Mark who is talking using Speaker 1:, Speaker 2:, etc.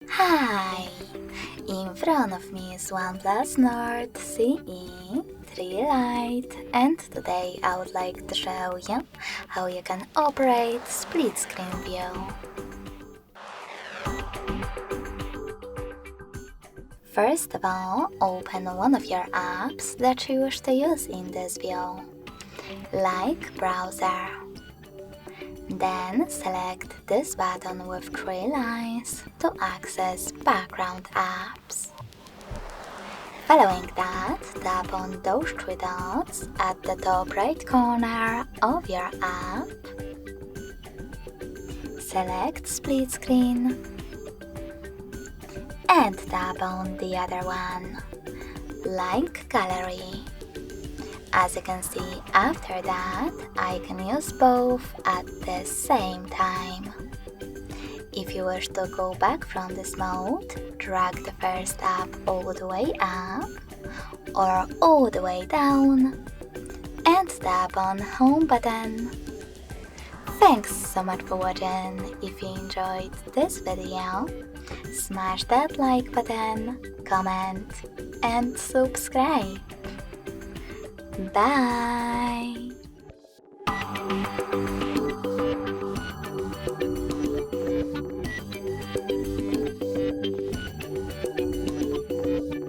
Speaker 1: Hi! In front of me is OnePlus Nord CE 3 Lite, and today I would like to show you how you can operate split screen view. First of all, open one of your apps that you wish to use in this view, like Browser. Then select this button with 3 lines to access background apps. Following that, tap on those 3 dots at the top right corner of your app. Select Split Screen and tap on the other one, like Gallery. As you can see, after that, I can use both at the same time. If you wish to go back from this mode, drag the first app all the way up or all the way down and tap on Home button. Thanks so much for watching. If you enjoyed this video, smash that like button, comment and subscribe. Bye!